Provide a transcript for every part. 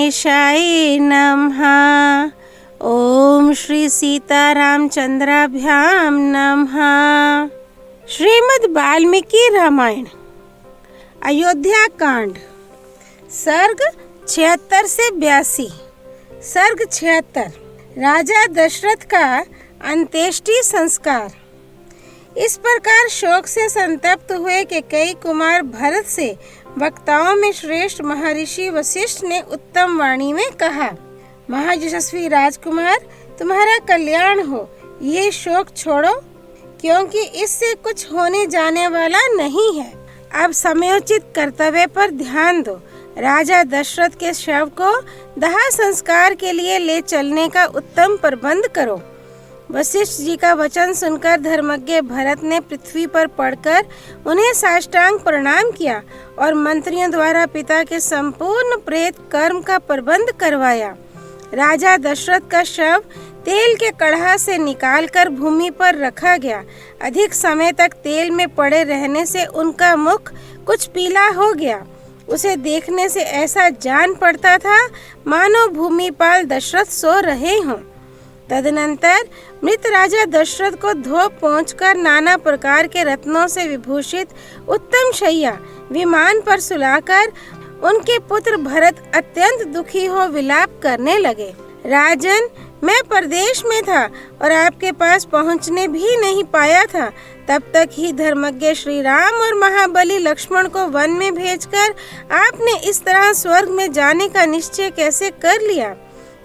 गणेशाय नमः। ओम श्री सीतारामचंद्राभ्यां नमः। श्रीमद् वाल्मीकि रामायण अयोध्या कांड सर्ग 76 से 82। सर्ग 76 राजा दशरथ का अंत्येष्टि संस्कार। इस प्रकार शोक से संतप्त हुए कि कई कुमार भरत से वक्ताओं में श्रेष्ठ महर्षि वशिष्ठ ने उत्तम वाणी में कहा, महायशस्वी राजकुमार, तुम्हारा कल्याण हो। ये शोक छोड़ो, क्योंकि इससे कुछ होने जाने वाला नहीं है। अब समयोचित कर्तव्य पर ध्यान दो। राजा दशरथ के शव को दाह संस्कार के लिए ले चलने का उत्तम प्रबंध करो। वशिष्ठ जी का वचन सुनकर धर्मज्ञ भरत ने पृथ्वी पर पड़कर उन्हें साष्टांग प्रणाम किया और मंत्रियों द्वारा पिता के संपूर्ण प्रेत कर्म का प्रबंध करवाया। राजा दशरथ का शव तेल के कढ़ा से निकालकर भूमि पर रखा गया। अधिक समय तक तेल में पड़े रहने से उनका मुख कुछ पीला हो गया। उसे देखने से ऐसा जान पड़ता था मानो भूमिपाल दशरथ सो रहे हों। तदनंतर मृत राजा दशरथ को धो पोंछकर नाना प्रकार के रत्नों से विभूषित उत्तम शैया विमान पर सुलाकर उनके पुत्र भरत अत्यंत दुखी हो विलाप करने लगे। राजन, मैं परदेश में था और आपके पास पहुंचने भी नहीं पाया था। तब तक ही धर्मज्ञ श्री राम और महाबली लक्ष्मण को वन में भेजकर आपने इस तरह स्वर्ग में जाने का निश्चय कैसे कर लिया?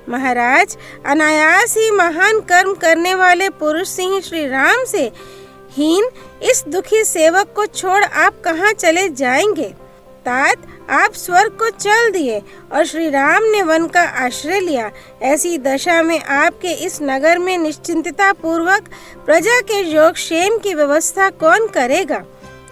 महाराज, अनायास ही महान कर्म करने वाले पुरुष सिंह श्री राम से हीन इस दुखी सेवक को छोड़ आप कहाँ चले जाएंगे? तात, आप स्वर्ग को चल दिए और श्री राम ने वन का आश्रय लिया। ऐसी दशा में आपके इस नगर में निश्चिंतता पूर्वक प्रजा के योग क्षेम की व्यवस्था कौन करेगा?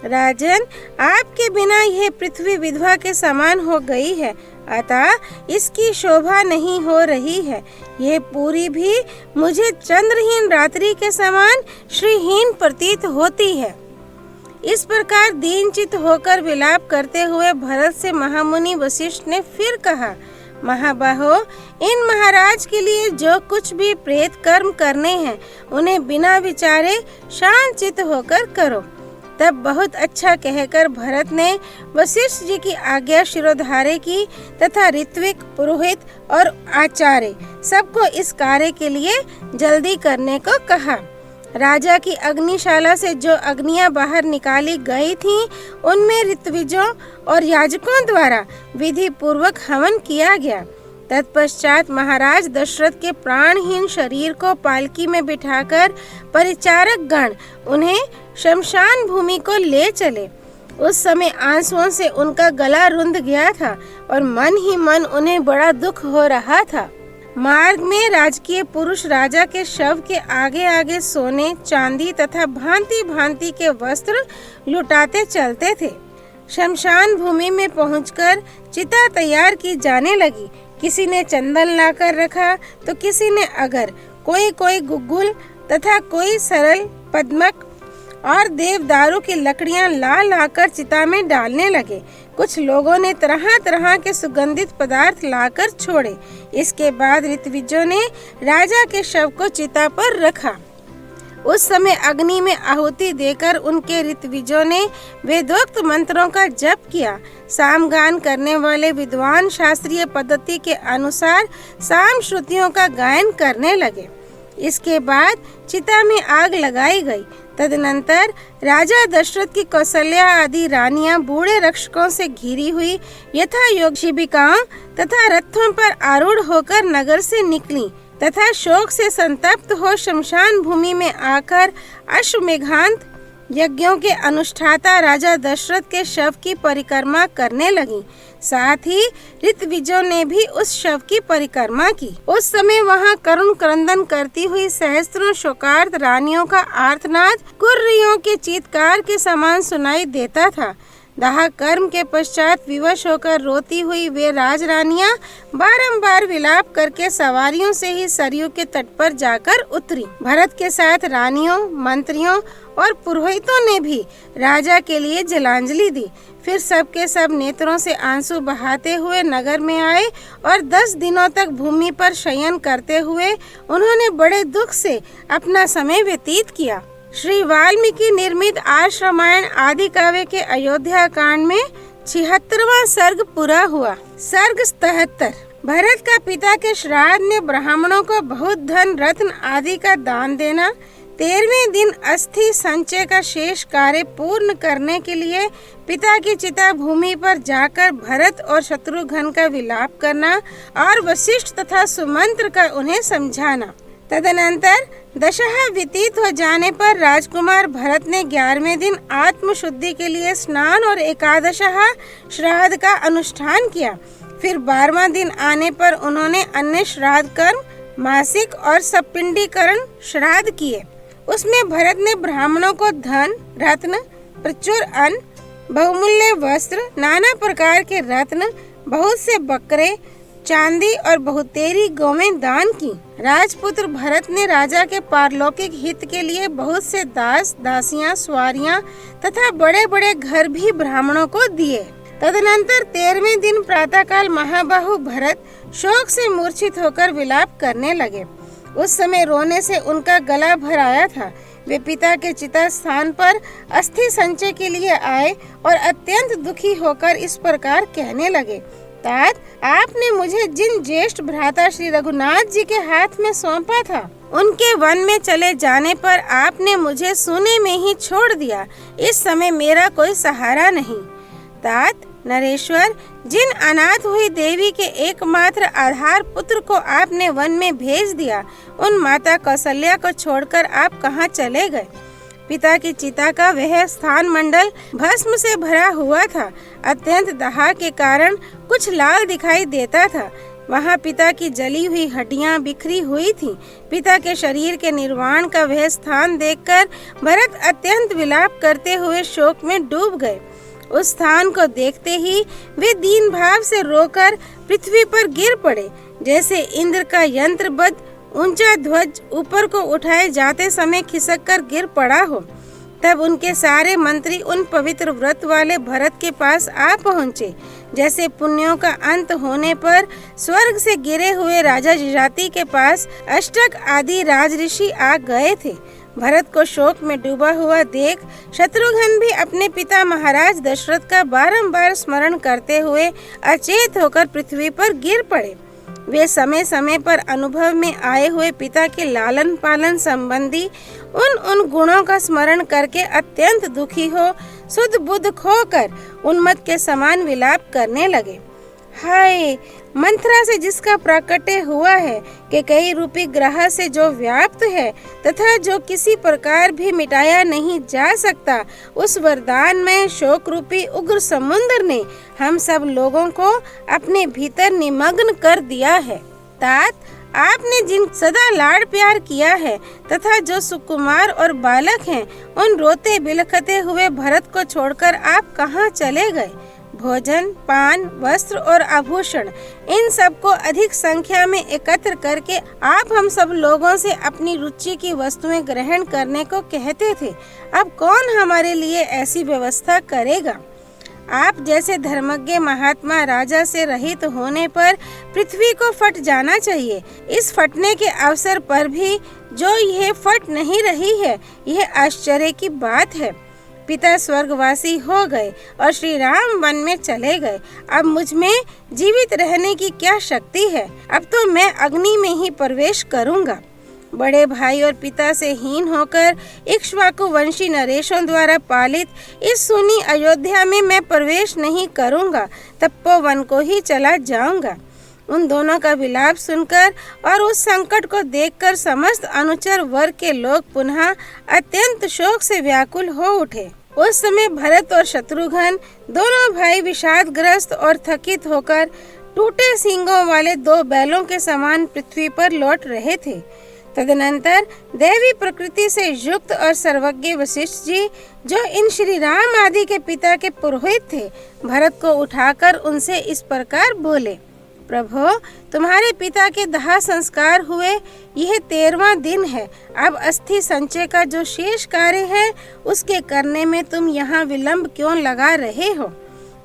राजन, आपके बिना यह पृथ्वी विधवा के समान हो गई है, अतः इसकी शोभा नहीं हो रही है। यह पूरी भी मुझे चंद्रहीन रात्रि के समान श्रीहीन प्रतीत होती है। इस प्रकार दीनचित होकर विलाप करते हुए भरत से महामुनि वशिष्ठ ने फिर कहा, महाबाहो, इन महाराज के लिए जो कुछ भी प्रेत कर्म करने हैं उन्हें बिना विचारे शांत चित्त होकर करो। तब बहुत अच्छा कहकर भरत ने वशिष्ठ जी की आज्ञा शिरोधार्य की तथा ऋत्विक, पुरोहित और आचार्य सबको इस कार्य के लिए जल्दी करने को कहा। राजा की अग्निशाला से जो अग्नियां बाहर निकाली गई थीं, उनमें ऋत्विजों और याजकों द्वारा विधि पूर्वक हवन किया गया। तत्पश्चात महाराज दशरथ के प्राणहीन शरीर को पालकी में बिठाकर परिचारक गण उन्हें शमशान भूमि को ले चले। उस समय आंसुओं से उनका गला रुंध गया था और मन ही मन उन्हें बड़ा दुख हो रहा था। मार्ग में राजकीय पुरुष राजा के शव के आगे आगे सोने, चांदी तथा भांति भांति के वस्त्र लुटाते चलते थे। शमशान भूमि में पहुंचकर चिता तैयार की जाने लगी। किसी ने चंदन लाकर रखा तो किसी ने अगर, कोई गुग्गुल तथा कोई सरल पद्मक और देवदारू की लकड़ियां लाकर चिता में डालने लगे। कुछ लोगों ने तरह तरह के सुगंधित पदार्थ लाकर छोड़े। इसके बाद ऋत्विजों ने राजा के शव को चिता पर रखा। उस समय अग्नि में आहुति देकर उनके ऋत्विजों ने वेदोक्त मंत्रों का जप किया। सामगान करने वाले विद्वान शास्त्रीय पद्धति के अनुसार साम श्रुतियों का गायन करने लगे। इसके बाद चिता में आग लगाई गई। तदनंतर राजा दशरथ की कौशल्या आदि रानियां बूढ़े रक्षकों से घिरी हुई यथा योग शिबिकाओं तथा रथों पर आरूढ़ होकर नगर से निकली तथा शोक से संतप्त हो शमशान भूमि में आकर अश्वमेघांत यज्ञों के अनुष्ठाता राजा दशरथ के शव की परिक्रमा करने लगी। साथ ही ऋत्विजों ने भी उस शव की परिक्रमा की। उस समय वहां करुण क्रंदन करती हुई सहस्त्रों शोकार्त रानियों का आर्तनाद कुर्रियों के चीत्कार के समान सुनाई देता था। दाह कर्म के पश्चात विवश होकर रोती हुई वे राजरानियां बारंबार विलाप करके सवारियों से ही सरयू के तट पर जाकर उतरी। भरत के साथ रानियों, मंत्रियों और पुरोहितों ने भी राजा के लिए जलांजलि दी। फिर सब के सब नेत्रों से आंसू बहाते हुए नगर में आए और 10 दिनों तक भूमि पर शयन करते हुए उन्होंने बड़े दुख से अपना समय व्यतीत किया। श्री वाल्मीकि निर्मित आर्ष रामायण आदि काव्य के अयोध्या कांड में 76वां सर्ग पूरा हुआ। सर्ग 77। भरत का पिता के श्राद्ध ने ब्राह्मणों को बहुत धन रत्न आदि का दान देना, 13वें दिन अस्थि संचय का शेष कार्य पूर्ण करने के लिए पिता की चिता भूमि पर जाकर भरत और शत्रुघ्न का विलाप करना और वशिष्ठ तथा सुमंत्र का उन्हें समझाना। तदनंतर दशहा व्यतीत हो जाने पर राजकुमार भरत ने 11वें दिन आत्मशुद्धि के लिए स्नान और एकादशहा श्राद्ध का अनुष्ठान किया। फिर 12वां दिन आने पर उन्होंने अन्य श्राद्ध कर्म, मासिक और सपिंडीकरण श्राद्ध किए। उसमें भरत ने ब्राह्मणों को धन, रत्न, प्रचुर अन्न, बहुमूल्य वस्त्र, नाना प्रकार के रत्न, बहुत से बकरे, चांदी और बहुतेरी गौवें दान की। राजपुत्र भरत ने राजा के पारलौकिक हित के लिए बहुत से दास, दासियां, सवारियां तथा बड़े बड़े घर भी ब्राह्मणों को दिए। तदनंतर 13वें दिन प्रातःकाल महाबाहु भरत शोक से मूर्छित होकर विलाप करने लगे। उस समय रोने से उनका गला भर आया था। वे पिता के चिता स्थान पर अस्थि संचय के लिए आए और अत्यंत दुखी होकर इस प्रकार कहने लगे, तात, आपने मुझे जिन ज्येष्ठ भ्राता श्री रघुनाथ जी के हाथ में सौंपा था, उनके वन में चले जाने पर आपने मुझे सूने में ही छोड़ दिया। इस समय मेरा कोई सहारा नहीं। तात, नरेश्वर, जिन अनाथ हुई देवी के एकमात्र आधार पुत्र को आपने वन में भेज दिया, उन माता कौशल्या को छोड़कर आप कहाँ चले गए? पिता की चिता का वह स्थान मंडल भस्म से भरा हुआ था। अत्यंत दाह के कारण कुछ लाल दिखाई देता था। वहाँ पिता की जली हुई हड्डियाँ बिखरी हुई थीं। पिता के शरीर के निर्वाण का वह स्थान देखकर भरत अत्यंत विलाप करते हुए शोक में डूब गए। उस स्थान को देखते ही वे दीन भाव से रोकर पृथ्वी पर गिर पड़े, जैसे इंद्र का यंत्रबद्ध ऊंचा ध्वज ऊपर को उठाए जाते समय खिसक कर गिर पड़ा हो। तब उनके सारे मंत्री उन पवित्र व्रत वाले भरत के पास आ पहुँचे, जैसे पुण्यों का अंत होने पर स्वर्ग से गिरे हुए राजा जजाति के पास अष्टक आदि राजऋषि आ गए थे। भरत को शोक में डूबा हुआ देख शत्रुघ्न भी अपने पिता महाराज दशरथ का बारंबार स्मरण करते हुए अचेत होकर पृथ्वी पर गिर पड़े। वे समय समय पर अनुभव में आए हुए पिता के लालन पालन संबंधी उन गुणों का स्मरण करके अत्यंत दुखी हो शुद्ध बुद्ध खोकर उन्मत्त के समान विलाप करने लगे। हाय, मंथरा से जिसका प्राकट्य हुआ है कि कई रूपी ग्रह से जो व्याप्त है तथा जो किसी प्रकार भी मिटाया नहीं जा सकता, उस वरदान में शोक रूपी उग्र समुद्र ने हम सब लोगों को अपने भीतर निमग्न कर दिया है। तात, आपने जिन सदा लाड प्यार किया है तथा जो सुकुमार और बालक हैं, उन रोते बिलखते हुए भरत को छोड़कर आप कहाँ चले गए? भोजन, पान, वस्त्र और आभूषण, इन सब को अधिक संख्या में एकत्र करके आप हम सब लोगों से अपनी रुचि की वस्तुएं ग्रहण करने को कहते थे। अब कौन हमारे लिए ऐसी व्यवस्था करेगा? आप जैसे धर्मज्ञ महात्मा राजा से रहित होने पर पृथ्वी को फट जाना चाहिए। इस फटने के अवसर पर भी जो यह फट नहीं रही है, यह आश्चर्य की बात है। पिता स्वर्गवासी हो गए और श्री राम वन में चले गए। अब मुझ में जीवित रहने की क्या शक्ति है? अब तो मैं अग्नि में ही प्रवेश करूंगा। बड़े भाई और पिता से हीन होकर इक्ष्वाकु वंशी नरेशों द्वारा पालित इस सुनी अयोध्या में मैं प्रवेश नहीं करूंगा, तपोवन को ही चला जाऊंगा। उन दोनों का विलाप सुनकर और उस संकट को देखकर समस्त अनुचर वर्ग के लोग पुनः अत्यंत शोक से व्याकुल हो उठे। उस समय भरत और शत्रुघ्न दोनों भाई विषादग्रस्त और थकित होकर टूटे सींगों वाले 2 बैलों के समान पृथ्वी पर लौट रहे थे। तदनंतर देवी प्रकृति से युक्त और सर्वज्ञ वशिष्ठ जी, जो इन श्री राम आदि के पिता के पुरोहित थे, भरत को उठाकर उनसे इस प्रकार बोले, प्रभो, तुम्हारे पिता के दाह संस्कार हुए यह 13वां दिन है। अब अस्थि संचय का जो शेष कार्य है उसके करने में तुम यहाँ विलंब क्यों लगा रहे हो?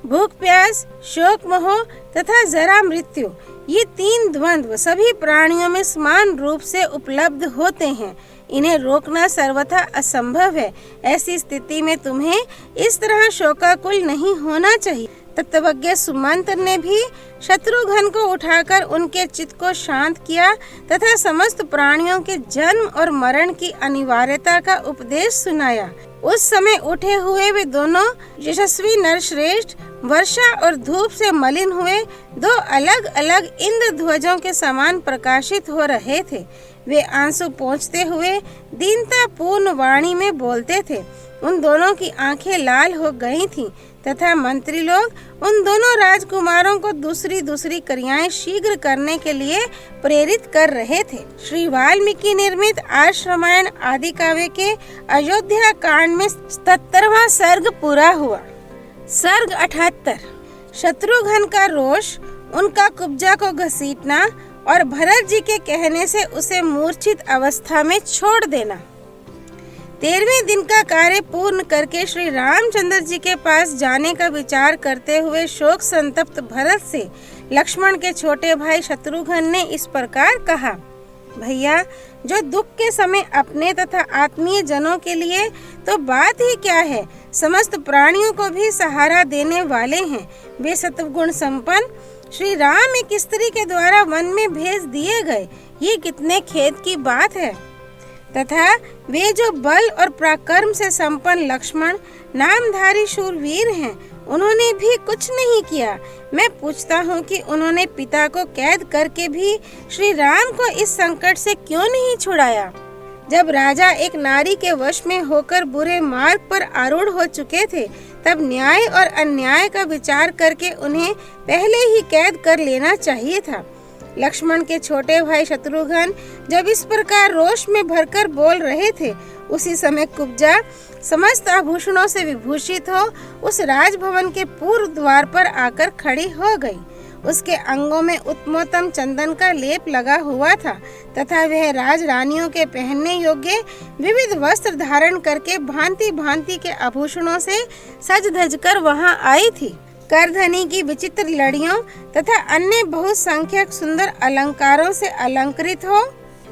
भूख प्यास, शोक मोह तथा जरा मृत्यु, ये 3 द्वंद्व सभी प्राणियों में समान रूप से उपलब्ध होते हैं। इन्हें रोकना सर्वथा असंभव है। ऐसी स्थिति में तुम्हें इस तरह शोकाकुल नहीं होना चाहिए। तत्वज्ञ सुमंत ने भी शत्रुघ्न को उठाकर उनके चित्त को शांत किया तथा समस्त प्राणियों के जन्म और मरण की अनिवार्यता का उपदेश सुनाया। उस समय उठे हुए वे दोनों यशस्वी नरश्रेष्ठ वर्षा और धूप से मलिन हुए 2 अलग अलग इंद्र ध्वजों के समान प्रकाशित हो रहे थे। वे आंसू पोंछते हुए दीनता पूर्ण वाणी में बोलते थे। उन दोनों की आंखें लाल हो गई थीं तथा मंत्री लोग उन दोनों राजकुमारों को दूसरी दूसरी क्रियाएं शीघ्र करने के लिए प्रेरित कर रहे थे। श्री वाल्मीकि निर्मित आर्ष रामायण आदि काव्य के अयोध्या कांड में 77वां सर्ग पूरा हुआ। सर्ग 78। शत्रुघ्न का रोष, उनका कुब्जा को घसीटना और भरत जी के कहने से उसे मूर्छित अवस्था में छोड़ देना। 13वें दिन का कार्य पूर्ण करके श्री रामचंद्र जी के पास जाने का विचार करते हुए शोक संतप्त भरत से लक्ष्मण के छोटे भाई शत्रुघ्न ने इस प्रकार कहा, भैया, जो दुख के समय अपने तथा आत्मीय जनों के लिए तो बात ही क्या है, समस्त प्राणियों को भी सहारा देने वाले हैं। वे सत्वगुण संपन्न श्री राम एक स्त्री के द्वारा वन में भेज दिए गए, ये कितने खेद की बात है। तथा वे जो बल और पराक्रम से संपन्न लक्ष्मण नामधारी शूरवीर हैं, उन्होंने भी कुछ नहीं किया। मैं पूछता हूँ कि उन्होंने पिता को कैद करके भी श्री राम को इस संकट से क्यों नहीं छुड़ाया। जब राजा एक नारी के वश में होकर बुरे मार्ग पर आरूढ़ हो चुके थे, तब न्याय और अन्याय का विचार करके उन्हें पहले ही कैद कर लेना चाहिए था। लक्ष्मण के छोटे भाई शत्रुघ्न जब इस प्रकार रोष में भरकर बोल रहे थे, उसी समय कुब्जा समस्त आभूषणों से विभूषित हो उस राजभवन के पूर्व द्वार पर आकर खड़ी हो गई। उसके अंगों में उत्तमोत्तम चंदन का लेप लगा हुआ था तथा वह राजरानियों के पहनने योग्य विविध वस्त्र धारण करके भांति भांति के आभूषणों से सज धज कर वहाँ आई थी। करधनी की विचित्र लड़ियों तथा अन्य बहुत संख्यक सुंदर अलंकारों से अलंकृत हो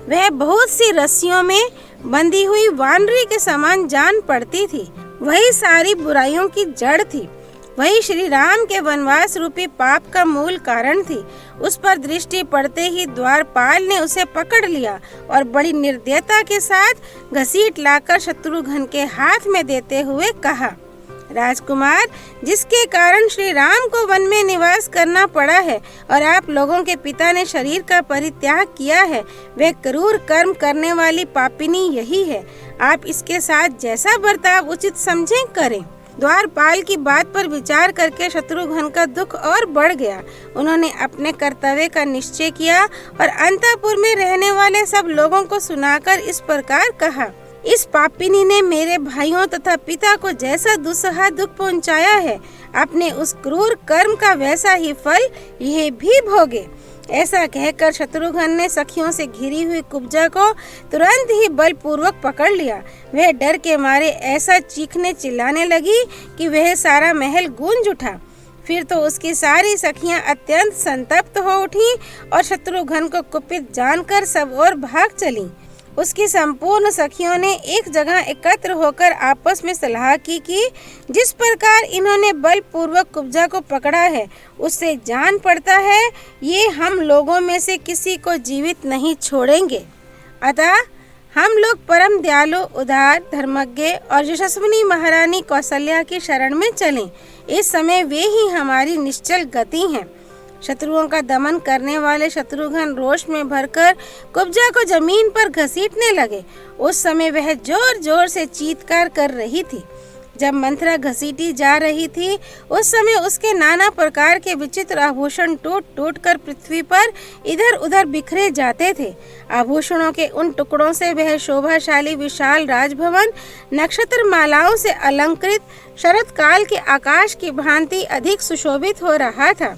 वह बहुत सी रस्सियों में बंधी हुई वानरी के समान जान पड़ती थी। वही सारी बुराइयों की जड़ थी, वही श्री राम के वनवास रूपी पाप का मूल कारण थी। उस पर दृष्टि पड़ते ही द्वारपाल ने उसे पकड़ लिया और बड़ी निर्दयता के साथ घसीट लाकर शत्रुघ्न के हाथ में देते हुए कहा, राजकुमार, जिसके कारण श्री राम को वन में निवास करना पड़ा है और आप लोगों के पिता ने शरीर का परित्याग किया है, वह क्रूर कर्म करने वाली पापिनी यही है। आप इसके साथ जैसा बर्ताव उचित समझें करें। द्वारपाल की बात पर विचार करके शत्रुघ्न का दुख और बढ़ गया। उन्होंने अपने कर्तव्य का निश्चय किया और अंतःपुर में रहने वाले सब लोगों को सुनाकर इस प्रकार कहा, इस पापिनी ने मेरे भाइयों तथा पिता को जैसा दुस्सह दुख पहुंचाया है, अपने उस क्रूर कर्म का वैसा ही फल यह भी भोगे। ऐसा कहकर शत्रुघ्न ने सखियों से घिरी हुई कुब्जा को तुरंत ही बलपूर्वक पकड़ लिया। वह डर के मारे ऐसा चीखने चिल्लाने लगी कि वह सारा महल गूंज उठा। फिर तो उसकी सारी सखियां अत्यंत संतप्त हो उठी और शत्रुघ्न को कुपित जानकर सब ओर भाग चलीं। उसकी संपूर्ण सखियों ने एक जगह एकत्र होकर आपस में सलाह की कि जिस प्रकार इन्होंने बलपूर्वक कुब्जा को पकड़ा है, उससे जान पड़ता है ये हम लोगों में से किसी को जीवित नहीं छोड़ेंगे। अतः हम लोग परम दयालु, उदार, धर्मज्ञ और यशस्विनी महारानी कौशल्या की शरण में चलें। इस समय वे ही हमारी निश्चल गति हैं। शत्रुओं का दमन करने वाले शत्रुघ्न रोष में भरकर कुब्जा को जमीन पर घसीटने लगे। उस समय वह जोर जोर से चीत्कार कर रही थी। जब मंथरा घसीटी जा रही थी उस समय उसके नाना प्रकार के विचित्र आभूषण टूट टूट कर पृथ्वी पर इधर उधर बिखरे जाते थे। आभूषणों के उन टुकड़ों से वह शोभाशाली विशाल राजभवन नक्षत्र मालाओं से अलंकृत शरद काल के आकाश की भांति अधिक सुशोभित हो रहा था।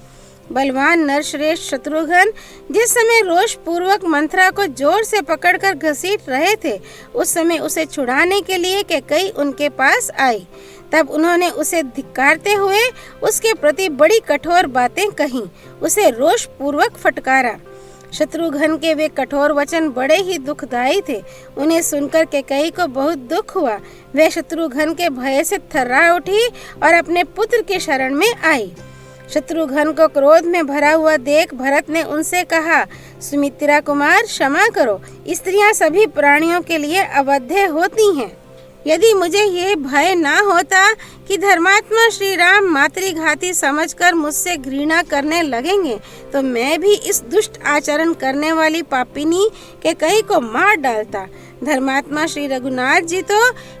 बलवान नरश्रेष्ठ शत्रुघ्न जिस समय रोष पूर्वक मंथरा को जोर से पकड़कर घसीट रहे थे, उस समय उसे छुड़ाने के लिए कैकेयी उनके पास आई। तब उन्होंने उसे धिक्कारते हुए उसके प्रति बड़ी कठोर बातें कहीं, उसे रोष पूर्वक फटकारा। शत्रुघ्न के वे कठोर वचन बड़े ही दुखदायी थे। उन्हें सुनकर कैकेयी को बहुत दुख हुआ। वह शत्रुघ्न के भय से थर्रा उठी और अपने पुत्र के शरण में आई। शत्रुघ्न को क्रोध में भरा हुआ देख भरत ने उनसे कहा, सुमित्रा कुमार, क्षमा करो। स्त्रियां सभी प्राणियों के लिए अवध्य होती हैं। यदि मुझे यह भय ना होता कि धर्मात्मा श्री राम मातृघाती समझकर मुझसे घृणा करने लगेंगे, तो मैं भी इस दुष्ट आचरण करने वाली पापिनी कैकेयी को मार डालता। धर्मात्मा श्री रघुनाथ जी तो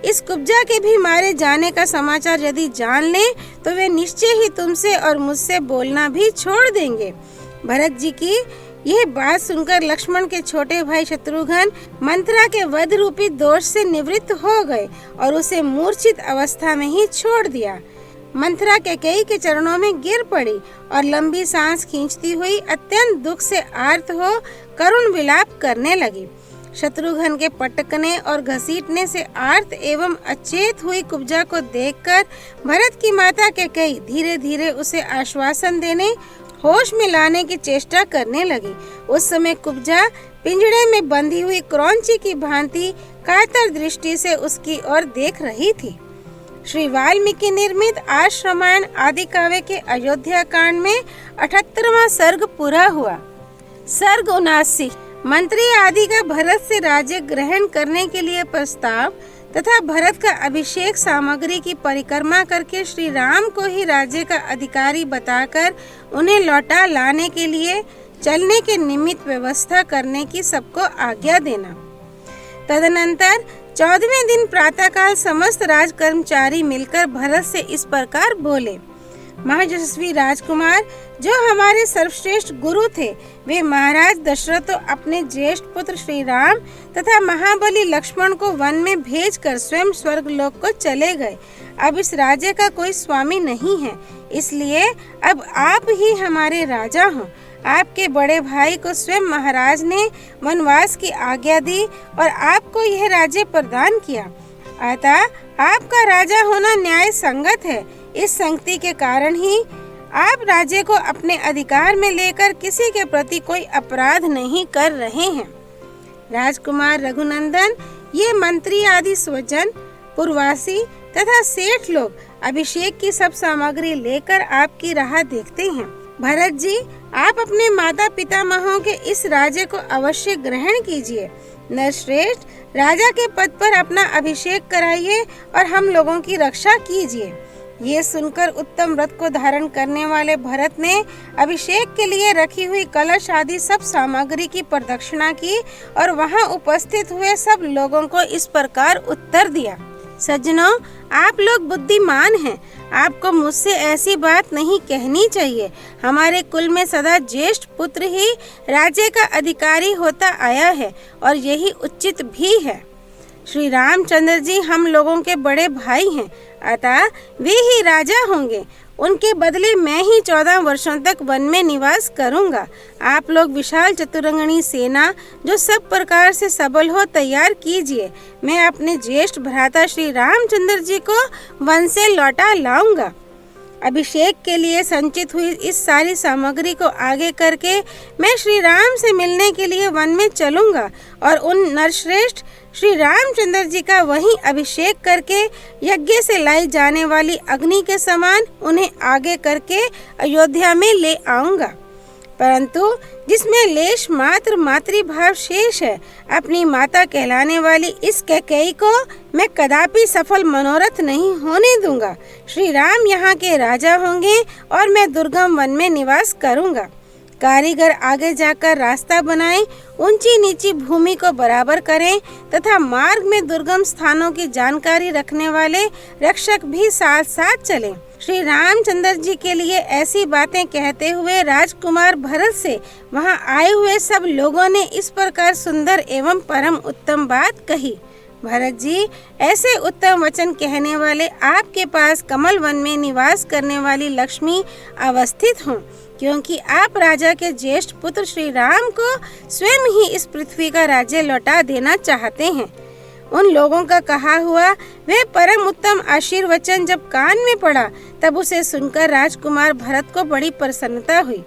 इस कुब्जा के भी मारे जाने का समाचार यदि जान लें तो वे निश्चय ही तुमसे और मुझसे बोलना भी छोड़ देंगे। भरत जी की यह बात सुनकर लक्ष्मण के छोटे भाई शत्रुघ्न मंथरा के वध रूपी दोष से निवृत्त हो गए और उसे मूर्छित अवस्था में ही छोड़ दिया। मंथरा कैकेयी के चरणों में गिर पड़ी और लंबी सांस खींचती हुई अत्यंत दुख से आर्त हो करुण विलाप करने लगी। शत्रुघ्न के पटकने और घसीटने से आर्त एवं अचेत हुई कुब्जा को देखकर भरत की माता कैकेयी धीरे धीरे उसे आश्वासन देने, होश में लाने की चेष्टा करने लगी। उस समय कुब्जा पिंजड़े में बंधी हुई क्रौंची की भांति कातर दृष्टि से उसकी ओर देख रही थी। श्री वाल्मीकि निर्मित आर्ष रामायण आदि काव्य के अयोध्या कांड में 78वां सर्ग पूरा हुआ। सर्ग 79 मंत्री आदि का भरत से राज्य ग्रहण करने के लिए प्रस्ताव तथा भरत का अभिषेक सामग्री की परिक्रमा करके श्री राम को ही राज्य का अधिकारी बताकर उन्हें लौटा लाने के लिए चलने के निमित्त व्यवस्था करने की सबको आज्ञा देना। तदनंतर 14वें दिन प्रातःकाल समस्त राज कर्मचारी मिलकर भरत से इस प्रकार बोले, महायशस्वी राजकुमार, जो हमारे सर्वश्रेष्ठ गुरु थे, वे महाराज दशरथ तो अपने ज्येष्ठ पुत्र श्री राम तथा महाबली लक्ष्मण को वन में भेजकर स्वयं स्वर्गलोक को चले गए। अब इस राज्य का कोई स्वामी नहीं है, इसलिए अब आप ही हमारे राजा हो। आपके बड़े भाई को स्वयं महाराज ने वनवास की आज्ञा दी और आपको यह राज्य प्रदान किया। अतः आपका राजा होना न्याय संगत है। इस संगति के कारण ही आप राज्य को अपने अधिकार में लेकर किसी के प्रति कोई अपराध नहीं कर रहे हैं। राजकुमार रघुनंदन, ये मंत्री आदि स्वजन, पुरवासी तथा सेठ लोग अभिषेक की सब सामग्री लेकर आपकी राह देखते हैं। भरत जी, आप अपने माता पितामहों के इस राज्य को अवश्य ग्रहण कीजिए। नरश्रेष्ठ, राजा के पद पर अपना अभिषेक कराइए और हम लोगों की रक्षा कीजिए। ये सुनकर उत्तम व्रत को धारण करने वाले भरत ने अभिषेक के लिए रखी हुई कलश आदि सब सामग्री की प्रदक्षिणा की और वहां उपस्थित हुए सब लोगों को इस प्रकार उत्तर दिया। सज्जनों, आप लोग बुद्धिमान हैं। आपको मुझसे ऐसी बात नहीं कहनी चाहिए। हमारे कुल में सदा ज्येष्ठ पुत्र ही राज्य का अधिकारी होता आया है और यही उचित भी है। श्री रामचंद्र जी हम लोगों के बड़े भाई हैं, अतः वे ही राजा होंगे। उनके बदले मैं ही 14 वर्षों तक वन में निवास करूंगा। आप लोग विशाल चतुरंगणी सेना जो सब प्रकार से सबल हो तैयार कीजिए। मैं अपने ज्येष्ठ भ्राता श्री रामचंद्र जी को वन से लौटा लाऊंगा। अभिषेक के लिए संचित हुई इस सारी सामग्री को आगे करके मैं श्री राम से मिलने के लिए वन में चलूंगा और उन नरश्रेष्ठ श्री रामचंद्र जी का वहीं अभिषेक करके यज्ञ से लाई जाने वाली अग्नि के समान उन्हें आगे करके अयोध्या में ले आऊंगा। परंतु जिसमें लेश मात्र मातृभाव शेष है, अपनी माता कहलाने वाली इस कैकेयी को मैं कदापि सफल मनोरथ नहीं होने दूंगा। श्री राम यहाँ के राजा होंगे और मैं दुर्गम वन में निवास करूंगा। कारीगर आगे जाकर रास्ता बनाएं, ऊंची नीची भूमि को बराबर करें तथा मार्ग में दुर्गम स्थानों की जानकारी रखने वाले रक्षक भी साथ साथ चलें। श्री रामचंद्र जी के लिए ऐसी बातें कहते हुए राजकुमार भरत से वहां आए हुए सब लोगों ने इस प्रकार सुंदर एवं परम उत्तम बात कही। भरत जी, ऐसे उत्तम वचन कहने वाले आपके पास कमल वन में निवास करने वाली लक्ष्मी अवस्थित हों, क्योंकि आप राजा के ज्येष्ठ पुत्र श्री राम को स्वयं ही इस पृथ्वी का राज्य लौटा देना चाहते हैं। उन लोगों का कहा हुआ वह परम उत्तम आशीर्वचन जब कान में पड़ा, तब उसे सुनकर राजकुमार भरत को बड़ी प्रसन्नता हुई।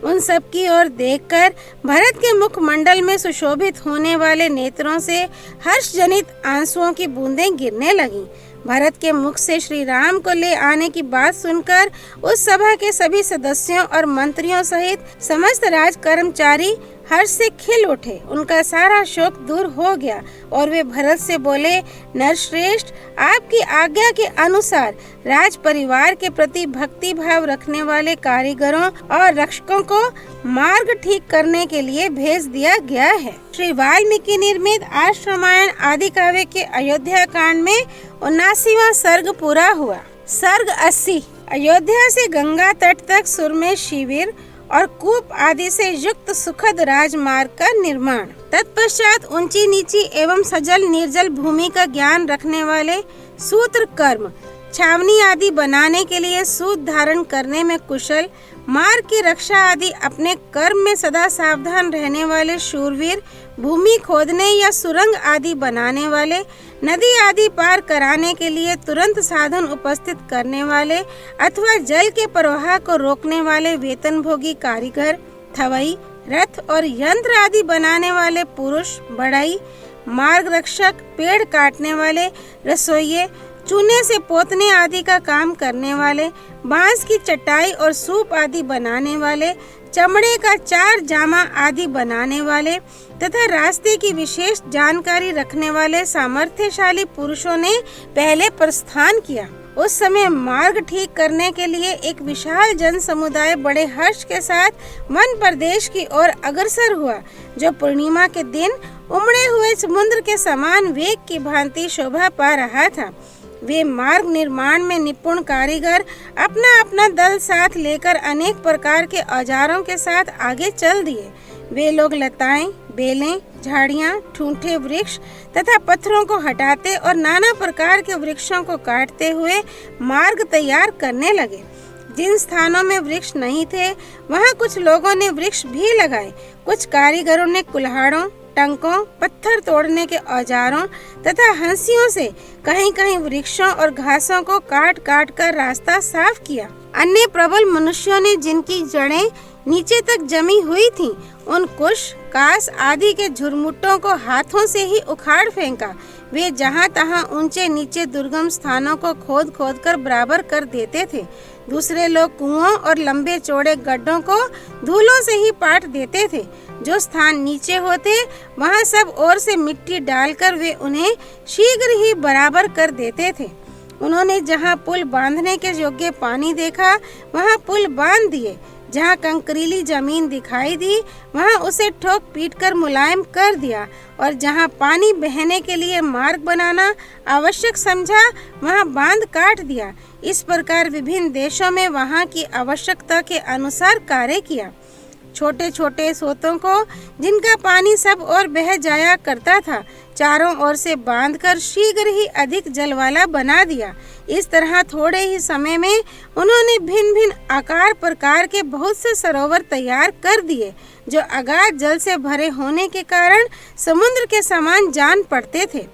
उन सब की ओर देखकर भरत के मुखमंडल में सुशोभित होने वाले नेत्रों से हर्ष जनित आंसुओं की बूंदें गिरने लगीं। भरत के मुख से श्री राम को ले आने की बात सुनकर उस सभा के सभी सदस्यों और मंत्रियों सहित समस्त राज कर्मचारी हर्ष से खिल उठे। उनका सारा शोक दूर हो गया और वे भरत से बोले, नरश्रेष्ठ, आपकी आज्ञा के अनुसार राज परिवार के प्रति भक्ति भाव रखने वाले कारीगरों और रक्षकों को मार्ग ठीक करने के लिए भेज दिया गया है। श्री वाल्मीकि निर्मित आश्रमायण आदि काव्य के अयोध्या कांड में 79वां सर्ग पूरा हुआ। सर्ग 80। अयोध्या से गंगा तट तक सुरम्य शिविर और कूप आदि से युक्त सुखद राजमार्ग का निर्माण। तत्पश्चात ऊंची नीची एवं सजल निर्जल भूमि का ज्ञान रखने वाले सूत्र कर्म, छावनी आदि बनाने के लिए सूत धारण करने में कुशल, मार्ग की रक्षा आदि अपने कर्म में सदा सावधान रहने वाले शूरवीर, भूमि खोदने या सुरंग आदि बनाने वाले, नदी आदि पार कराने के लिए तुरंत साधन उपस्थित करने वाले अथवा जल के प्रवाह को रोकने वाले वेतनभोगी कारीगर, थवई, रथ और यंत्र आदि बनाने वाले पुरुष, बढ़ई, मार्ग रक्षक, पेड़ काटने वाले, रसोइये, चूने से पोतने आदि का काम करने वाले, बांस की चटाई और सूप आदि बनाने वाले, चमड़े का चार जामा आदि बनाने वाले तथा रास्ते की विशेष जानकारी रखने वाले सामर्थ्यशाली पुरुषों ने पहले प्रस्थान किया। उस समय मार्ग ठीक करने के लिए एक विशाल जन समुदाय बड़े हर्ष के साथ वन प्रदेश की ओर अग्रसर हुआ, जो पूर्णिमा के दिन उमड़े हुए समुद्र के समान वेग की भांति शोभा पा रहा था। वे मार्ग निर्माण में निपुण कारीगर अपना अपना दल साथ लेकर अनेक प्रकार के औजारों के साथ आगे चल दिए। वे लोग लताएं, बेलें, झाड़ियां, ठूंठे वृक्ष तथा पत्थरों को हटाते और नाना प्रकार के वृक्षों को काटते हुए मार्ग तैयार करने लगे। जिन स्थानों में वृक्ष नहीं थे, वहां कुछ लोगों ने वृक्ष भी लगाए। कुछ कारीगरों ने कुल्हाड़ों, टंकों, पत्थर तोड़ने के औजारों तथा हंसियों से कहीं कहीं वृक्षों और घासों को काट काट कर रास्ता साफ किया। अन्य प्रबल मनुष्यों ने जिनकी जड़ें नीचे तक जमी हुई थीं, उन कुश, कास आदि के झुरमुट्टों को हाथों से ही उखाड़ फेंका। वे जहाँ तहाँ ऊंचे नीचे दुर्गम स्थानों को खोद खोद कर बराबर कर देते थे। दूसरे लोग कुओं और लंबे चौड़े गड्ढों को धूलों से ही पाट देते थे। जो स्थान नीचे होते, वहाँ सब ओर से मिट्टी डालकर वे उन्हें शीघ्र ही बराबर कर देते थे। उन्होंने जहाँ पुल बांधने के योग्य पानी देखा, वहाँ पुल बांध दिए। जहाँ कंकरीली जमीन दिखाई दी, वहाँ उसे ठोक पीट कर मुलायम कर दिया और जहाँ पानी बहने के लिए मार्ग बनाना आवश्यक समझा, वहाँ बांध काट दिया। इस प्रकार विभिन्न देशों में वहाँ की आवश्यकता के अनुसार कार्य किया। छोटे छोटे सोतों को, जिनका पानी सब ओर बह जाया करता था, चारों ओर से बांधकर शीघ्र ही अधिक जल वाला बना दिया। इस तरह थोड़े ही समय में उन्होंने भिन्न भिन्न आकार प्रकार के बहुत से सरोवर तैयार कर दिए, जो अगाध जल से भरे होने के कारण समुद्र के समान जान पड़ते थे।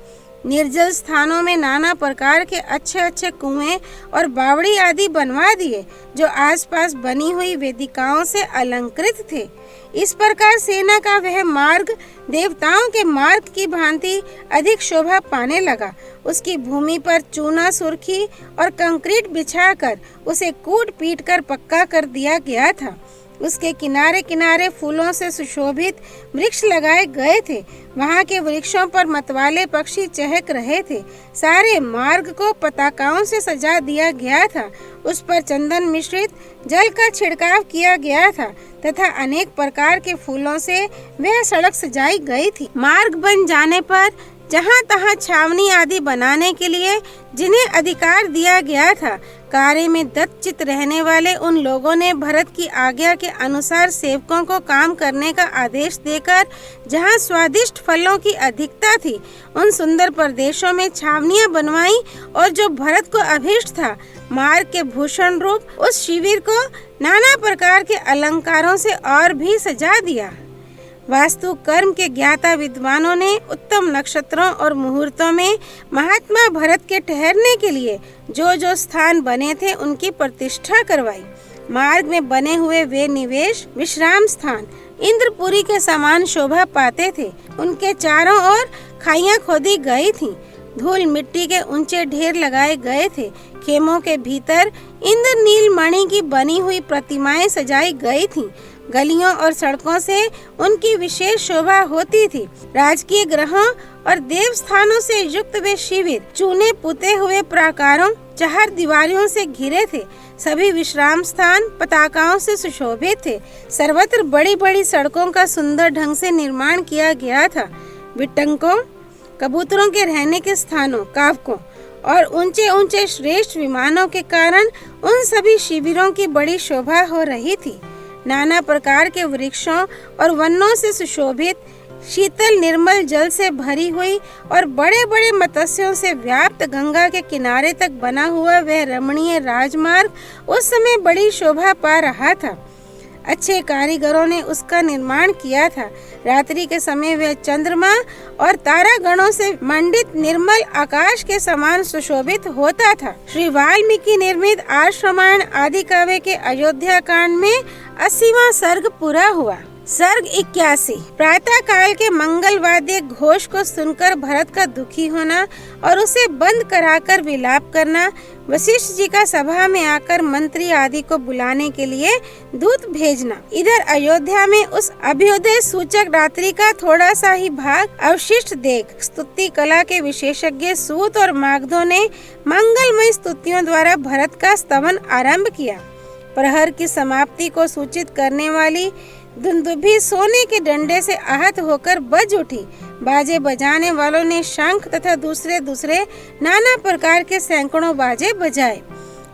निर्जल स्थानों में नाना प्रकार के अच्छे अच्छे कुएं और बावड़ी आदि बनवा दिए, जो आसपास बनी हुई वेदिकाओं से अलंकृत थे। इस प्रकार सेना का वह मार्ग देवताओं के मार्ग की भांति अधिक शोभा पाने लगा। उसकी भूमि पर चूना सुर्खी और कंक्रीट बिछाकर उसे कूट पीट कर पक्का कर दिया गया था। उसके किनारे किनारे फूलों से सुशोभित वृक्ष लगाए गए थे। वहाँ के वृक्षों पर मतवाले पक्षी चहक रहे थे। सारे मार्ग को पताकाओं से सजा दिया गया था। उस पर चंदन मिश्रित जल का छिड़काव किया गया था तथा अनेक प्रकार के फूलों से वह सड़क सजाई गई थी। मार्ग बन जाने पर जहाँ तहाँ छावनी आदि बनाने के लिए जिन्हें अधिकार दिया गया था, कार्य में दत्तचित रहने वाले उन लोगों ने भरत की आज्ञा के अनुसार सेवकों को काम करने का आदेश देकर जहाँ स्वादिष्ट फलों की अधिकता थी, उन सुंदर प्रदेशों में छावनियां बनवाई और जो भरत को अभीष्ट था, मार्ग के भूषण रूप उस शिविर को नाना प्रकार के अलंकारों से और भी सजा दिया। वास्तु कर्म के ज्ञाता विद्वानों ने उत्तम नक्षत्रों और मुहूर्तों में महात्मा भरत के ठहरने के लिए जो जो स्थान बने थे उनकी प्रतिष्ठा करवाई। मार्ग में बने हुए वे निवेश विश्राम स्थान इंद्रपुरी के समान शोभा पाते थे। उनके चारों ओर खाइयां खोदी गई थीं। धूल मिट्टी के ऊंचे ढेर लगाए गए थे। खेमों के भीतर इंद्रनील मणि की बनी हुई प्रतिमाएं सजाई गई थीं। गलियों और सड़कों से उनकी विशेष शोभा होती थी। राजकीय ग्रहों और देव स्थानों से युक्त वे शिविर चूने पुते हुए प्राकारों चार दीवारियों से घिरे थे। सभी विश्राम स्थान पताकाओं से सुशोभित थे। सर्वत्र बड़ी बड़ी सड़कों का सुंदर ढंग से निर्माण किया गया था। विटंकों, कबूतरों के रहने के स्थानों, कावकों और ऊंचे ऊंचे श्रेष्ठ विमानों के कारण उन सभी शिविरों की बड़ी शोभा हो रही थी। नाना प्रकार के वृक्षों और वनों से सुशोभित, शीतल निर्मल जल से भरी हुई और बड़े बड़े मत्स्यों से व्याप्त गंगा के किनारे तक बना हुआ वह रमणीय राजमार्ग उस समय बड़ी शोभा पा रहा था। अच्छे कारीगरों ने उसका निर्माण किया था। रात्रि के समय वह चंद्रमा और तारागणों से मंडित निर्मल आकाश के समान सुशोभित होता था। श्री वाल्मीकि निर्मित आर्ष रामायण आदि काव्य के अयोध्या कांड में 80वां सर्ग पूरा हुआ। सर्ग 81। प्रातः काल के मंगल वाद्य घोष को सुनकर भरत का दुखी होना और उसे बंद कराकर विलाप करना, वशिष्ठ जी का सभा में आकर मंत्री आदि को बुलाने के लिए दूत भेजना। इधर अयोध्या में उस अभ्युदय सूचक रात्रि का थोड़ा सा ही भाग अवशिष्ट देख स्तुति कला के विशेषज्ञ सूत और मागधों ने मंगलमय स्तुतियों द्वारा भरत का स्तवन आरंभ किया। प्रहर की समाप्ति को सूचित करने वाली दुंदुभी सोने के डंडे से आहत होकर बज उठी। बाजे बजाने वालों ने शंख तथा दूसरे दूसरे नाना प्रकार के सैकड़ों बाजे बजाए।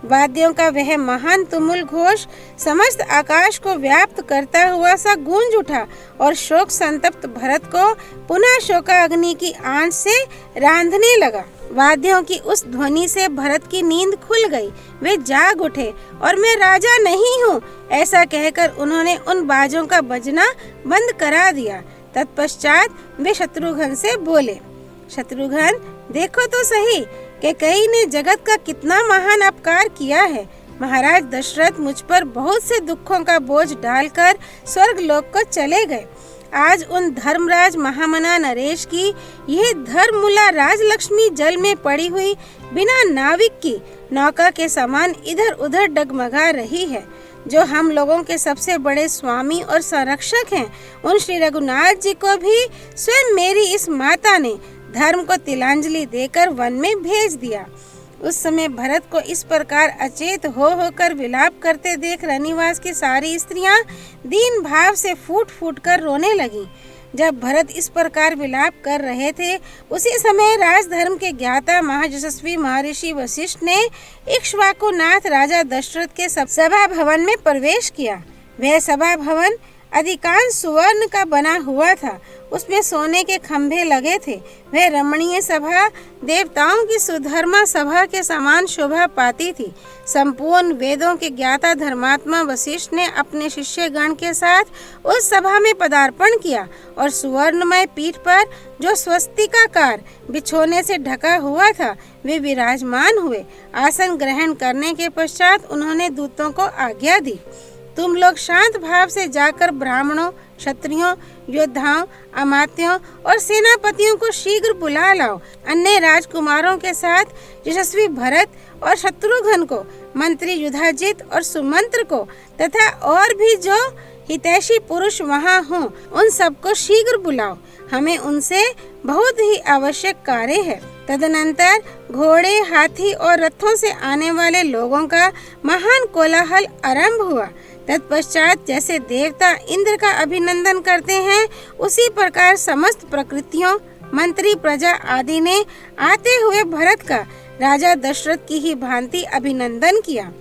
वाद्यों का वह महान तुमुल घोष समस्त आकाश को व्याप्त करता हुआ सा गूंज उठा और शोक संतप्त भरत को पुनः शोकाग्नि की आंच से रांधने लगा। वाद्यों की उस ध्वनि से भरत की नींद खुल गई। वे जाग उठे और मैं राजा नहीं हूँ ऐसा कहकर उन्होंने उन बाजों का बजना बंद करा दिया। तत्पश्चात वे शत्रुघ्न से बोले, शत्रुघ्न देखो तो सही कि कई ने जगत का कितना महान अपकार किया है। महाराज दशरथ मुझ पर बहुत से दुखों का बोझ डालकर स्वर्ग लोक को चले गए। आज उन धर्मराज महामना नरेश की यह धर्ममूला राजलक्ष्मी जल में पड़ी हुई बिना नाविक की नौका के समान इधर उधर डगमगा रही है। जो हम लोगों के सबसे बड़े स्वामी और संरक्षक हैं, उन श्री रघुनाथ जी को भी स्वयं मेरी इस माता ने धर्म को तिलांजलि देकर वन में भेज दिया। उस समय भरत को इस प्रकार अचेत होकर विलाप करते देख रनिवास की सारी स्त्रियां दीन भाव से फूट फूट कर रोने लगी। जब भरत इस प्रकार विलाप कर रहे थे, उसी समय राजधर्म के ज्ञाता महायशस्वी महर्षि वशिष्ठ ने इक्ष्वाकुनाथ राजा दशरथ के सभा भवन में प्रवेश किया। वह सभा भवन अधिकांश सुवर्ण का बना हुआ था। उसमें सोने के खंभे लगे थे। वह रमणीय सभा देवताओं की सुधर्मा सभा के समान शोभा पाती थी। संपूर्ण वेदों के ज्ञाता धर्मात्मा वशिष्ठ ने अपने शिष्यगण के साथ उस सभा में पदार्पण किया और सुवर्णमय पीठ पर जो स्वस्तिकाकार बिछोने से ढका हुआ था वे विराजमान हुए। आसन ग्रहण करने के पश्चात उन्होंने दूतों को आज्ञा दी, तुम लोग शांत भाव से जाकर ब्राह्मणों, क्षत्रियों, योद्धाओं, अमात्यों और सेनापतियों को शीघ्र बुला लाओ। अन्य राजकुमारों के साथ यशस्वी भरत और शत्रुघ्न को, मंत्री युधाजित और सुमंत्र को तथा और भी जो हितैषी पुरुष वहाँ हों उन सबको शीघ्र बुलाओ, हमें उनसे बहुत ही आवश्यक कार्य है। तदनंतर घोड़े, हाथी और रथों से आने वाले लोगों का महान कोलाहल आरंभ हुआ। तत्पश्चात जैसे देवता इंद्र का अभिनंदन करते हैं, उसी प्रकार समस्त प्रकृतियों, मंत्री, प्रजा आदि ने आते हुए भरत का राजा दशरथ की ही भांति अभिनंदन किया।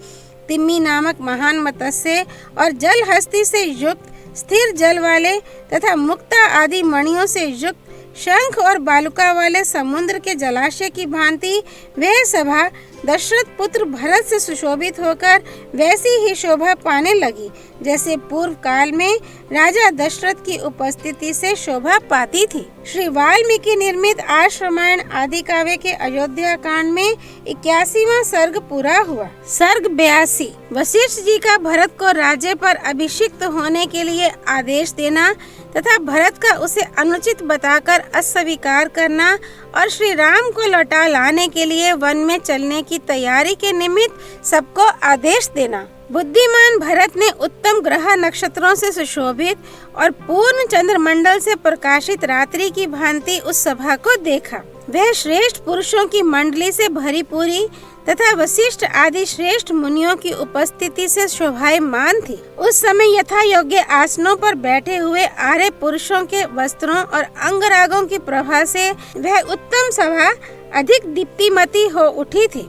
तिम्मी नामक महान मत्स्य और जल हस्ती से युक्त, स्थिर जल वाले तथा मुक्ता आदि मणियों से युक्त, शंख और बालुका वाले समुद्र के जलाशय की भांति वह सभा दशरथ पुत्र भरत से सुशोभित होकर वैसी ही शोभा पाने लगी जैसे पूर्व काल में राजा दशरथ की उपस्थिति से शोभा पाती थी। श्री वाल्मीकि निर्मित आर्ष रामायण आदि काव्य के अयोध्या कांड में 81वां सर्ग पूरा हुआ। सर्ग 82। वशिष्ठ जी का भरत को राज्य पर अभिषिक्त होने के लिए आदेश देना तथा भरत का उसे अनुचित बताकर अस्वीकार करना और श्री राम को लौटा लाने के लिए वन में चलने की तैयारी के निमित्त सबको आदेश देना। बुद्धिमान भरत ने उत्तम ग्रह नक्षत्रों से सुशोभित और पूर्ण चंद्रमंडल से प्रकाशित रात्रि की भांति उस सभा को देखा। वह श्रेष्ठ पुरुषों की मंडली से भरी पूरी तथा वशिष्ठ आदि श्रेष्ठ मुनियों की उपस्थिति से शोभायमान थी। उस समय यथा योग्य आसनों पर बैठे हुए आर्य पुरुषों के वस्त्रों और अंगरागों की प्रभा से वह उत्तम सभा अधिक दीप्तिमती हो उठी थी।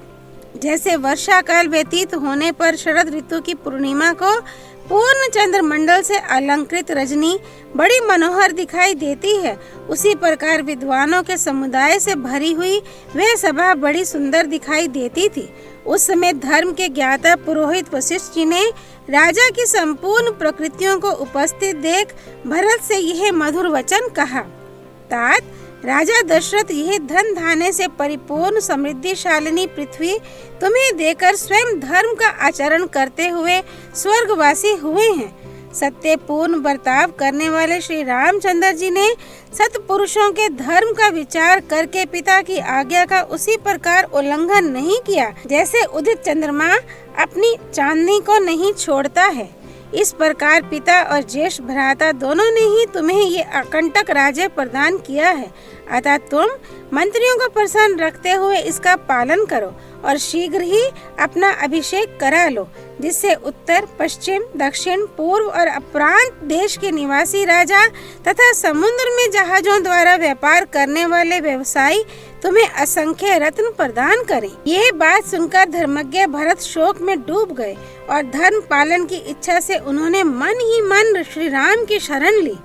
जैसे वर्षा काल व्यतीत होने पर शरद ऋतु की पूर्णिमा को पूर्ण चंद्रमंडल से अलंकृत रजनी बड़ी मनोहर दिखाई देती है, उसी प्रकार विद्वानों के समुदाय से भरी हुई वह सभा बड़ी सुंदर दिखाई देती थी। उस समय धर्म के ज्ञाता पुरोहित वशिष्ठ जी ने राजा की संपूर्ण प्रकृतियों को उपस्थित देख भरत से यह मधुर वचन कहा। तात, राजा दशरथ यह धन धान्य से परिपूर्ण समृद्धिशालिनी पृथ्वी तुम्हें देकर स्वयं धर्म का आचरण करते हुए स्वर्गवासी हुए हैं। सत्यपूर्ण बर्ताव करने वाले श्री रामचंद्र जी ने सत्पुरुषों के धर्म का विचार करके पिता की आज्ञा का उसी प्रकार उल्लंघन नहीं किया जैसे उदित चंद्रमा अपनी चांदनी को नहीं छोड़ता है। इस प्रकार पिता और ज्येष्ठ भ्राता दोनों ने ही तुम्हें ये अकंटक राज्य प्रदान किया है, अतः तुम मंत्रियों को प्रसन्न रखते हुए इसका पालन करो और शीघ्र ही अपना अभिषेक करा लो, जिससे उत्तर, पश्चिम, दक्षिण, पूर्व और अपरांत देश के निवासी राजा तथा समुद्र में जहाजों द्वारा व्यापार करने वाले व्यवसायी तुम्हें असंख्य रत्न प्रदान करें। यह बात सुनकर धर्मज्ञ भरत शोक में डूब गए और धर्म पालन की इच्छा से उन्होंने मन ही मन श्री राम की शरण ली।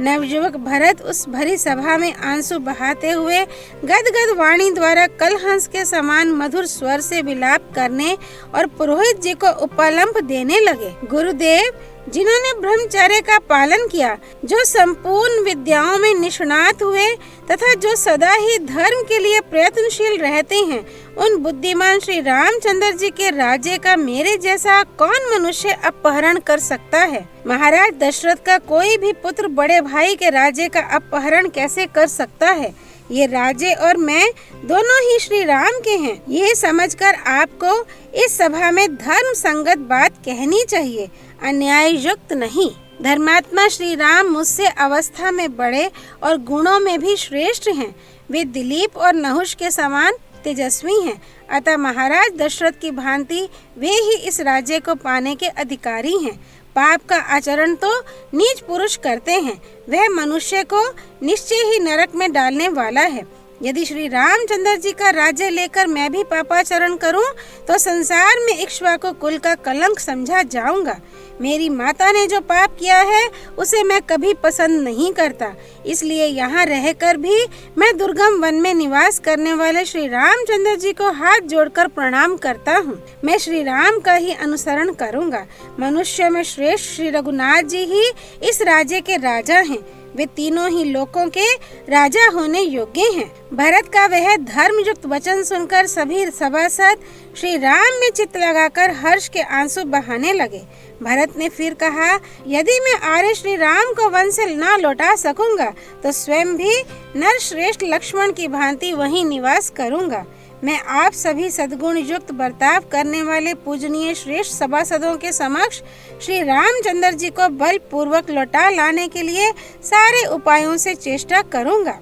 नवयुवक भरत उस भरी सभा में आंसू बहाते हुए गदगद वाणी द्वारा कलहंस के समान मधुर स्वर से विलाप करने और पुरोहित जी को उपलम्भ देने लगे। गुरुदेव, जिन्होंने ब्रह्मचर्य का पालन किया, जो संपूर्ण विद्याओं में निष्णात हुए तथा जो सदा ही धर्म के लिए प्रयत्नशील रहते हैं, उन बुद्धिमान श्री रामचंद्र जी के राज्य का मेरे जैसा कौन मनुष्य अपहरण कर सकता है? महाराज दशरथ का कोई भी पुत्र बड़े भाई के राज्य का अपहरण कैसे कर सकता है? ये राज्य और मैं दोनों ही श्री राम के हैं। ये समझकर आपको इस सभा में धर्म संगत बात कहनी चाहिए, अन्याय युक्त नहीं। धर्मात्मा श्री राम मुझसे अवस्था में बड़े और गुणों में भी श्रेष्ठ हैं। वे दिलीप और नहुष के समान तेजस्वी हैं, अतः महाराज दशरथ की भांति वे ही इस राज्य को पाने के अधिकारी हैं। पाप का आचरण तो नीच पुरुष करते हैं, वह मनुष्य को निश्चय ही नरक में डालने वाला है। यदि श्री रामचंद्र जी का राज्य लेकर मैं भी पापाचरण करूं, तो संसार में इक्ष्वाकु कुल का कलंक समझा जाऊंगा। मेरी माता ने जो पाप किया है उसे मैं कभी पसंद नहीं करता, इसलिए यहाँ रहकर भी मैं दुर्गम वन में निवास करने वाले श्री रामचंद्र जी को हाथ जोड़कर प्रणाम करता हूँ। मैं श्री राम का ही अनुसरण करूँगा। मनुष्य में श्रेष्ठ श्री रघुनाथ जी ही इस राज्य के राजा हैं। वे तीनों ही लोकों के राजा होने योग्य हैं। भरत का वह धर्म युक्त वचन सुनकर सभी सभासद श्री राम में चित्त लगाकर हर्ष के आंसू बहाने लगे। भरत ने फिर कहा, यदि मैं आर्य श्री राम को वन से न लौटा सकूंगा तो स्वयं भी नर श्रेष्ठ लक्ष्मण की भांति वहीं निवास करूंगा। मैं आप सभी सद्गुण युक्त बर्ताव करने वाले पूजनीय श्रेष्ठ सभासदों के समक्ष श्री रामचंद्र जी को बलपूर्वक लौटा लाने के लिए सारे उपायों से चेष्टा करूंगा।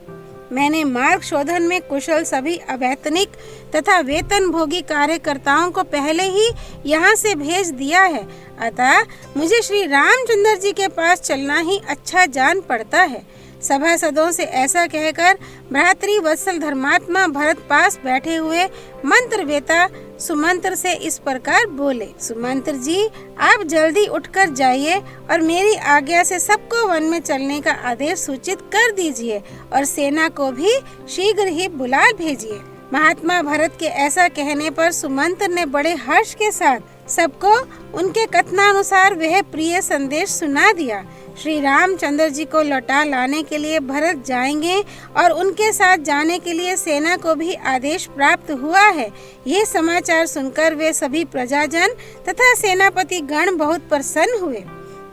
मैंने मार्ग शोधन में कुशल सभी अवैतनिक तथा वेतन भोगी कार्यकर्ताओं को पहले ही यहाँ से भेज दिया है, अतः मुझे श्री रामचंद्र जी के पास चलना ही अच्छा जान पड़ता है। सभासदों से ऐसा कहकर भ्रातृ वत्सल धर्मात्मा भरत पास बैठे हुए मंत्रवेता सुमंत्र से इस प्रकार बोले। सुमंत्र जी, आप जल्दी उठकर जाइए और मेरी आज्ञा से सबको वन में चलने का आदेश सूचित कर दीजिए और सेना को भी शीघ्र ही बुला भेजिए। महात्मा भरत के ऐसा कहने पर सुमंत्र ने बड़े हर्ष के साथ सबको उनके कथनानुसार वह प्रिय संदेश सुना दिया। श्री रामचंद्र जी को लौटा लाने के लिए भरत जाएंगे और उनके साथ जाने के लिए सेना को भी आदेश प्राप्त हुआ है। ये समाचार सुनकर वे सभी प्रजाजन तथा सेनापति गण बहुत प्रसन्न हुए।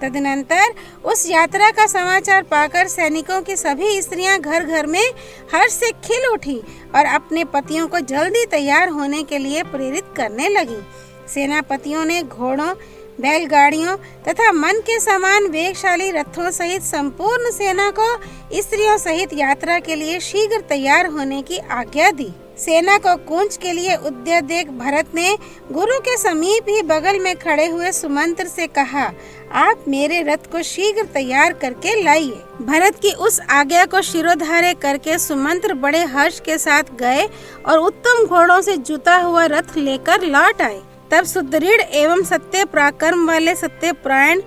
तदनंतर उस यात्रा का समाचार पाकर सैनिकों की सभी स्त्रियां घर घर में हर्ष से खिल उठी और अपने पतियों को जल्दी तैयार होने के लिए प्रेरित करने लगी। सेनापतियों ने घोड़ों, बैलगाड़ियों तथा मन के समान वेगशाली रथों सहित संपूर्ण सेना को स्त्रियों सहित यात्रा के लिए शीघ्र तैयार होने की आज्ञा दी। सेना को कूच के लिए उद्यत देख भरत ने गुरु के समीप ही बगल में खड़े हुए सुमंत्र से कहा, आप मेरे रथ को शीघ्र तैयार करके लाइए। भरत की उस आज्ञा को शिरोधार्य करके सुमंत्र बड़े हर्ष के साथ गए और उत्तम घोड़ों से जुता हुआ रथ लेकर लौट आए। तब सुदृढ़ एवं सत्य पराक्रम वाले सत्यपरायण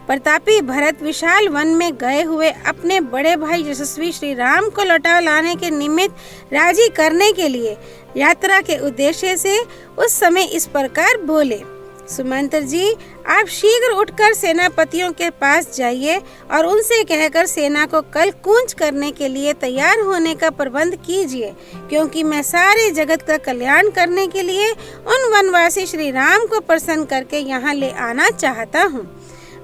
प्रतापी भरत विशाल वन में गए हुए अपने बड़े भाई यशस्वी श्री राम को लौटा लाने के निमित्त राजी करने के लिए यात्रा के उद्देश्य से उस समय इस प्रकार बोले। सुमंत्र जी, आप शीघ्र उठकर सेनापतियों के पास जाइए और उनसे कहकर सेना को कल कूच करने के लिए तैयार होने का प्रबंध कीजिए, क्योंकि मैं सारे जगत का कल्याण करने के लिए उन वनवासी श्री राम को प्रसन्न करके यहाँ ले आना चाहता हूँ।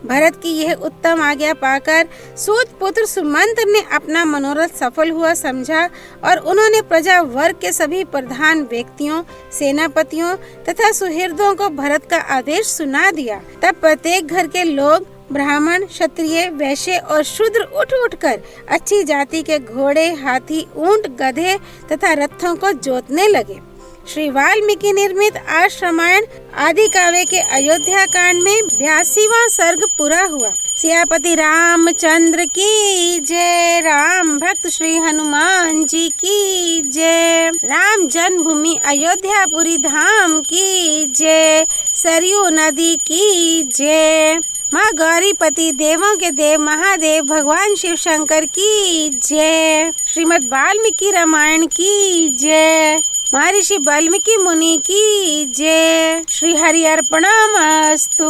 भरत की यह उत्तम आज्ञा पाकर सूत पुत्र सुमंत्र ने अपना मनोरथ सफल हुआ समझा और उन्होंने प्रजा वर्ग के सभी प्रधान व्यक्तियों, सेनापतियों तथा सुहृदों को भरत का आदेश सुना दिया। तब प्रत्येक घर के लोग ब्राह्मण, क्षत्रिय, वैश्य और शूद्र उठ उठकर अच्छी जाति के घोड़े, हाथी, ऊंट, गधे तथा रथों को जोतने लगे। श्री वाल्मीकि निर्मित आर्ष रामायण आदि काव्य के अयोध्या कांड में 82वां सर्ग पूरा हुआ। सियापति रामचंद्र की जय। राम भक्त श्री हनुमान जी की जय। राम जन्मभूमि अयोध्यापुरी धाम की जय। सरयू नदी की जय। माँ गौरीपति देवों के देव महादेव भगवान शिव शंकर की जय। श्रीमद् वाल्मीकि रामायण की जय। महर्षि वाल्मीकि मुनि की जय। श्री हरि अर्पणमस्तु।